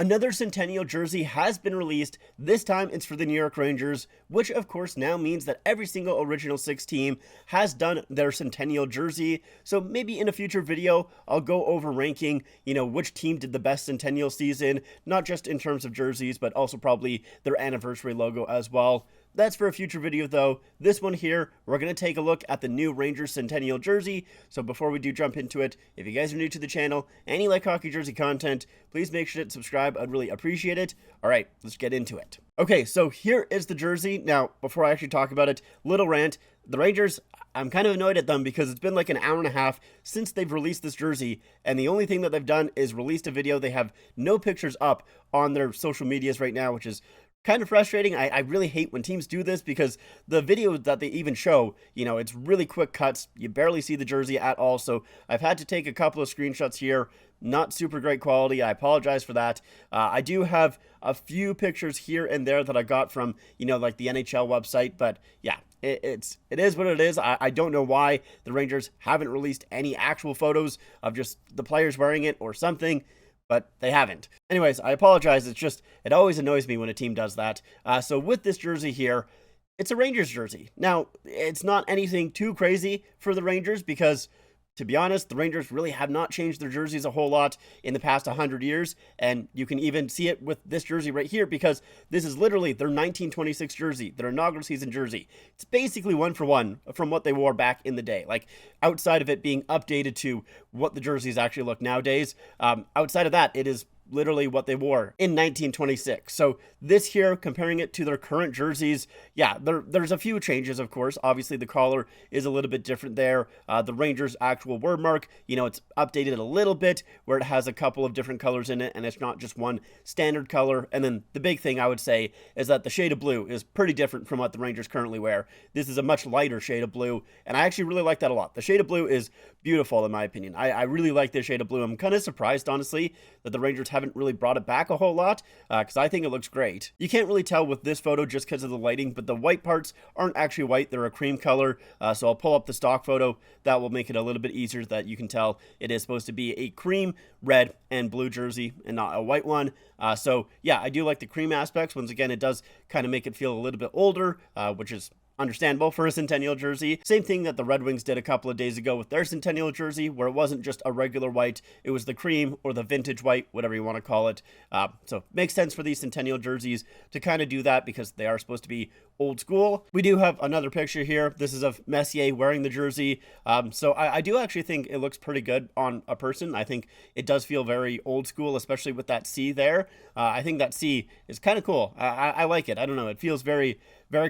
Another Centennial jersey has been released. This time it's for the New York Rangers, which of course now means that every single Original Six team has done their Centennial jersey. So maybe in a future video, I'll go over ranking, which team did the best Centennial season, not just in terms of jerseys, but also probably their anniversary logo as well. That's for a future video though. This one here, we're going to take a look at the new Rangers Centennial jersey. So before we do jump into it, if you guys are new to the channel and you like hockey jersey content, please make sure to subscribe. I'd really appreciate it. All right, let's get into it. Okay, so here is the jersey. Now, before I actually talk about it, little rant. The Rangers, I'm kind of annoyed at them because it's been like an hour and a half since they've released this jersey, and the only thing that they've done is released a video. They have no pictures up on their social medias right now, which is kind of frustrating. I really hate when teams do this because the video that they even show, it's really quick cuts. You barely see the jersey at all. So I've had to take a couple of screenshots here. Not super great quality. I apologize for that. I do have a few pictures here and there that I got from, like the NHL website. But yeah, it is what it is. I don't know why the Rangers haven't released any actual photos of just the players wearing it or something, but they haven't. Anyways, I apologize. It always annoys me when a team does that. So with this jersey here, it's a Rangers jersey. Now, it's not anything too crazy for the Rangers because, to be honest, the Rangers really have not changed their jerseys a whole lot in the past 100 years, and you can even see it with this jersey right here because this is literally their 1926 jersey, their inaugural season jersey. It's basically one for one from what they wore back in the day, like outside of it being updated to what the jerseys actually look nowadays. Outside of that, it is literally what they wore in 1926. So this here, comparing it to their current jerseys, yeah, there's a few changes, of course. Obviously, the collar is a little bit different there. The Rangers' actual word mark, it's updated a little bit where it has a couple of different colors in it, and it's not just one standard color. And then the big thing I would say is that the shade of blue is pretty different from what the Rangers currently wear. This is a much lighter shade of blue, and I actually really like that a lot. The shade of blue is beautiful, in my opinion. I really like this shade of blue. I'm kind of surprised, honestly, that the Rangers haven't really brought it back a whole lot because I think it looks great. You can't really tell with this photo just because of the lighting, but the white parts aren't actually white. They're a cream color. So I'll pull up the stock photo. That will make it a little bit easier that you can tell it is supposed to be a cream, red, and blue jersey and not a white one. So yeah, I do like the cream aspects. Once again, it does kind of make it feel a little bit older, which is understandable for a Centennial jersey. Same thing that the Red Wings did a couple of days ago with their Centennial jersey, where it wasn't just a regular white, it was the cream or the vintage white, whatever you want to call it. So makes sense for these Centennial jerseys to kind of do that because they are supposed to be old school. We do have another picture here. This is of Messier wearing the jersey. So I do actually think it looks pretty good on a person. I think it does feel very old school, especially with that C there. I think that C is kind of cool. I like it. I don't know. It feels very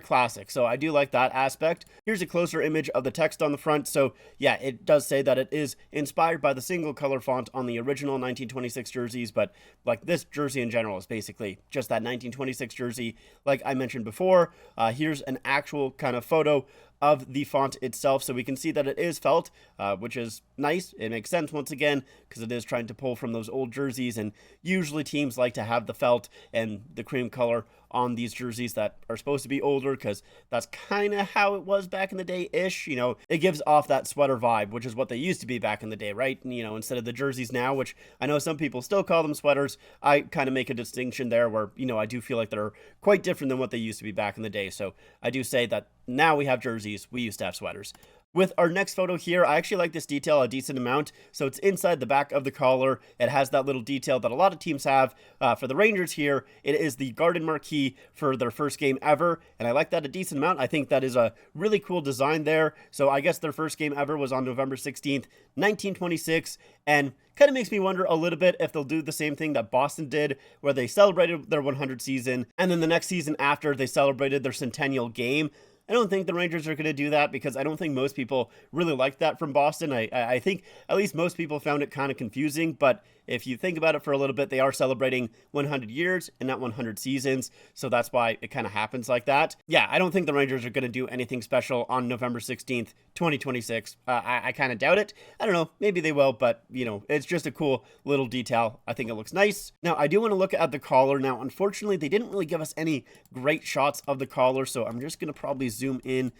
classic. So I do like that aspect. Here's a closer image of the text on the front. So yeah, it does say that it is inspired by the single color font on the original 1926 jerseys, but like this jersey in general is basically just that 1926 jersey like I mentioned before. Here's an actual kind of photo of the font itself, so we can see that it is felt, which is nice. It makes sense once again because it is trying to pull from those old jerseys, and usually teams like to have the felt and the cream color on these jerseys that are supposed to be older because that's kind of how it was back in the day-ish. It gives off that sweater vibe, which is what they used to be back in the day, right? Instead of the jerseys now, which I know some people still call them sweaters, I kind of make a distinction there where, I do feel like they're quite different than what they used to be back in the day. So I do say that now we have jerseys, we used to have sweaters. With our next photo here, I actually like this detail a decent amount. So it's inside the back of the collar. It has that little detail that a lot of teams have. For the Rangers here, it is the Garden Marquee for their first game ever, and I like that a decent amount. I think that is a really cool design there. So I guess their first game ever was on November 16th, 1926, and kind of makes me wonder a little bit if they'll do the same thing that Boston did, where they celebrated their 100th season, and then the next season after, they celebrated their Centennial game. I don't think the Rangers are going to do that because I don't think most people really like that from Boston. I think at least most people found it kind of confusing, but if you think about it for a little bit, they are celebrating 100 years and not 100 seasons, so that's why it kind of happens like that. Yeah, I don't think the Rangers are going to do anything special on November 16th, 2026. I kind of doubt it. I don't know, maybe they will, but, it's just a cool little detail. I think it looks nice. Now, I do want to look at the collar. Now, unfortunately, they didn't really give us any great shots of the collar, so I'm just going to probably zoom in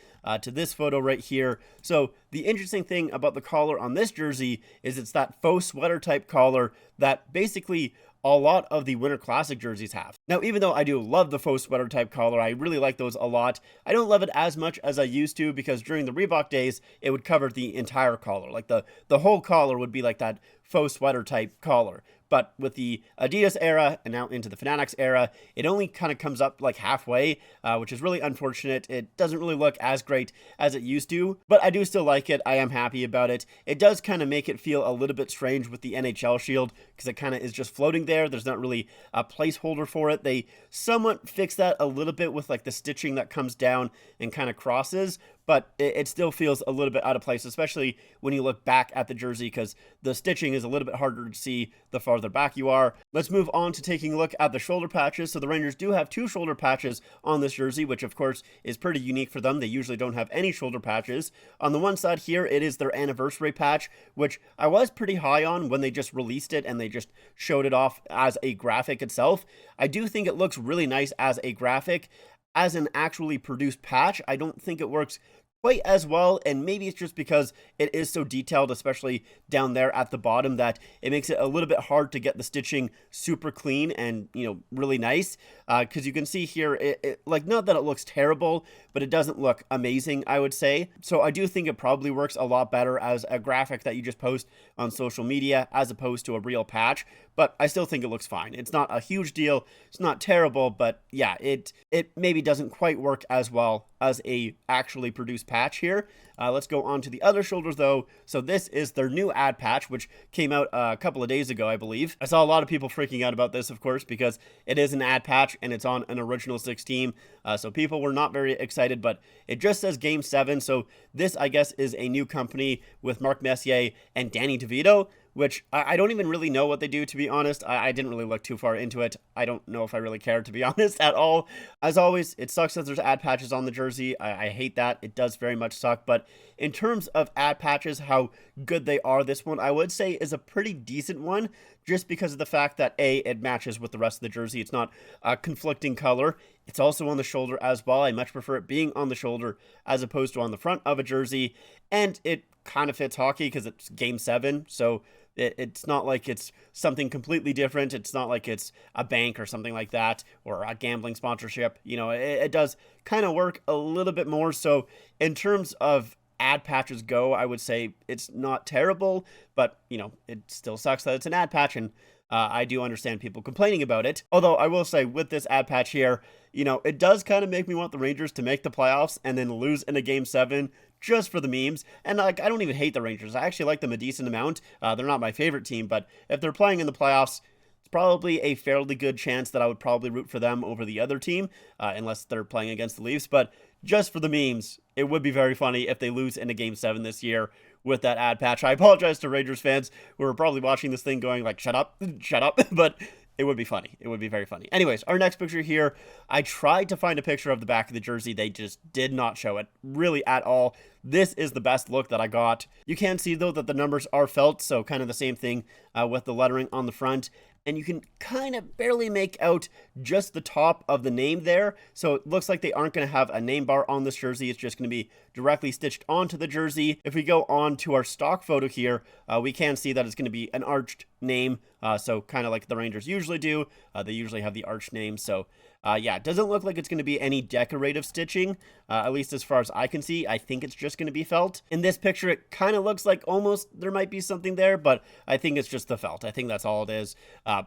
to this photo right here. So the interesting thing about the collar on this jersey is it's that faux sweater type collar that basically a lot of the Winter Classic jerseys have. Now, even though I do love the faux sweater type collar, I really like those a lot. I don't love it as much as I used to because during the Reebok days, it would cover the entire collar. Like the whole collar would be like that faux sweater type collar. But with the Adidas era and now into the Fanatics era, it only kind of comes up like halfway, which is really unfortunate. It doesn't really look as great as it used to, but I do still like it. I am happy about it. It does kind of make it feel a little bit strange with the NHL shield because it kind of is just floating there. There's not really a placeholder for it. They somewhat fix that a little bit with like the stitching that comes down and kind of crosses, but it still feels a little bit out of place, especially when you look back at the jersey because the stitching is a little bit harder to see the farther back you are. Let's move on to taking a look at the shoulder patches. So the Rangers do have 2 shoulder patches on this jersey, which of course is pretty unique for them. They usually don't have any shoulder patches. On the one side here, it is their anniversary patch, which I was pretty high on when they just released it and they just showed it off as a graphic itself. I do think it looks really nice as a graphic. As an actually produced patch, I don't think it works quite as well, and maybe it's just because it is so detailed, especially down there at the bottom, that it makes it a little bit hard to get the stitching super clean and, you know, really nice, because you can see here, like, not that it looks terrible, but it doesn't look amazing, I would say. So I do think it probably works a lot better as a graphic that you just post on social media as opposed to a real patch, but I still think it looks fine. It's not a huge deal, it's not terrible, but yeah, it maybe doesn't quite work as well as a actually produced patch here. Let's go on to the other shoulders though. So this is their new ad patch, which came out a couple of days ago, I believe. I saw a lot of people freaking out about this, of course, because it is an ad patch and it's on an original 6 team. So people were not very excited, but it just says Game 7. So this, I guess, is a new company with Mark Messier and Danny DeVito, which I don't even really know what they do, to be honest. I didn't really look too far into it. I don't know if I really care, to be honest, at all. As always, it sucks that there's ad patches on the jersey. I hate that. It does very much suck. But in terms of ad patches, how good they are, this one, I would say, is a pretty decent one, just because of the fact that, A, it matches with the rest of the jersey. It's not a conflicting color. It's also on the shoulder as well. I much prefer it being on the shoulder as opposed to on the front of a jersey. And it kind of fits hockey because it's Game 7, so it's not like it's something completely different. It's not like it's a bank or something like that, or a gambling sponsorship. You know, it does kind of work a little bit more. So in terms of ad patches go, I would say it's not terrible, but, you know, it still sucks that it's an ad patch, and I do understand people complaining about it. Although I will say with this ad patch here, you know, it does kind of make me want the Rangers to make the playoffs and then lose in a Game 7 just for the memes. And like, I don't even hate the Rangers. I actually like them a decent amount. They're not my favorite team, but if they're playing in the playoffs, it's probably a fairly good chance that I would probably root for them over the other team, unless they're playing against the Leafs. But just for the memes, it would be very funny if they lose in a Game 7 this year with that ad patch. I apologize to Rangers fans who are probably watching this thing going like, shut up, shut up, but it would be funny. It would be very funny. Anyways, our next picture here, I tried to find a picture of the back of the jersey. They just did not show it really at all. This is the best look that I got. You can see though that the numbers are felt, so kind of the same thing with the lettering on the front. And you can kind of barely make out just the top of the name there. So it looks like they aren't going to have a name bar on this jersey. It's just going to be directly stitched onto the jersey. If we go on to our stock photo here, we can see that it's going to be an arched name. So kind of like the Rangers usually do. They usually have the arched name. So yeah, it doesn't look like it's going to be any decorative stitching, at least as far as I can see. I think it's just going to be felt. In this picture, it kind of looks like almost there might be something there, but I think it's just the felt. I think that's all it is.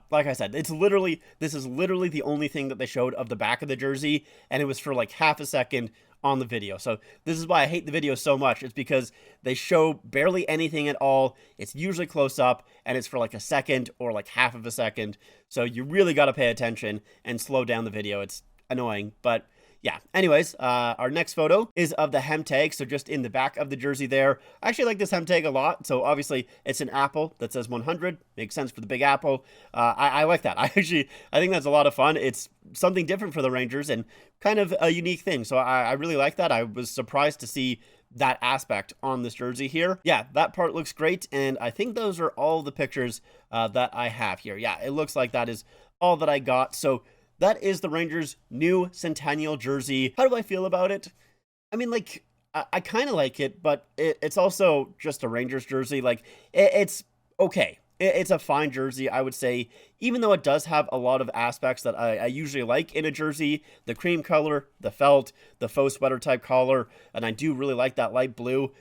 Like I said, this is literally the only thing that they showed of the back of the jersey, and it was for like half a second on the video. So this is why I hate the video so much. It's because they show barely anything at all. It's usually close up, and it's for like a second or like half of a second. So you really got to pay attention and slow down the video. It's annoying, but yeah. Anyways, our next photo is of the hem tag. So just in the back of the jersey there. I actually like this hem tag a lot. So obviously it's an apple that says 100. Makes sense for the big apple. I like that. I think that's a lot of fun. It's something different for the Rangers and kind of a unique thing. So I really like that. I was surprised to see that aspect on this jersey here. Yeah, that part looks great. And I think those are all the pictures that I have here. Yeah, it looks like that is all that I got. So that is the Rangers' new Centennial jersey. How do I feel about it? I mean, like, I kind of like it, but it's also just a Rangers jersey. Like, it's okay. It's a fine jersey, I would say, even though it does have a lot of aspects that I usually like in a jersey. The cream color, the felt, the faux sweater type collar, and I do really like that light blue.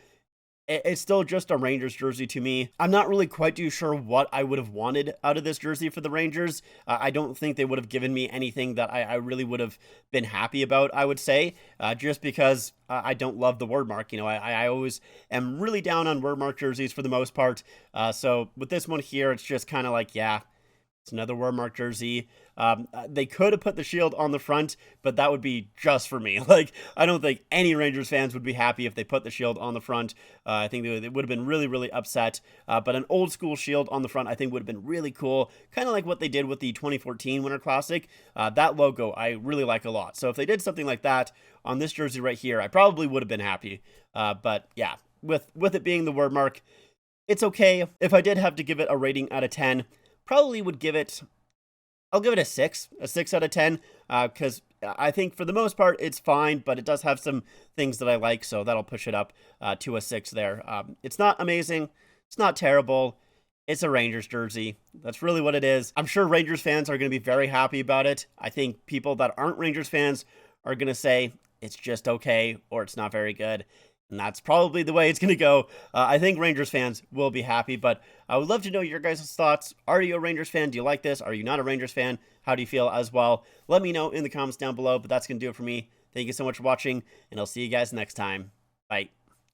It's still just a Rangers jersey to me. I'm not really quite too sure what I would have wanted out of this jersey for the Rangers. I don't think they would have given me anything that I really would have been happy about, I would say, just because I don't love the word mark. You know, I always am really down on word mark jerseys for the most part. So with this one here, it's just kind of like, yeah, it's another word mark jersey. They could have put the shield on the front, but that would be just for me. Like, I don't think any Rangers fans would be happy if they put the shield on the front. I think they would have been really, really upset. But an old school shield on the front, I think, would have been really cool. Kind of like what they did with the 2014 Winter Classic. That logo, I really like a lot. So if they did something like that on this jersey right here, I probably would have been happy. But yeah, with it being the word mark, it's okay. If I did have to give it a rating out of 10, probably would give it, I'll give it a 6 out of 10, because I think for the most part it's fine, but it does have some things that I like, so that'll push it up to a 6 there. It's not amazing, it's not terrible, it's a Rangers jersey. That's really what it is. I'm sure Rangers fans are going to be very happy about it. I think people that aren't Rangers fans are going to say it's just okay, or it's not very good. And that's probably the way it's going to go. I think Rangers fans will be happy, but I would love to know your guys' thoughts. Are you a Rangers fan? Do you like this? Are you not a Rangers fan? How do you feel as well? Let me know in the comments down below, but that's going to do it for me. Thank you so much for watching, and I'll see you guys next time. Bye.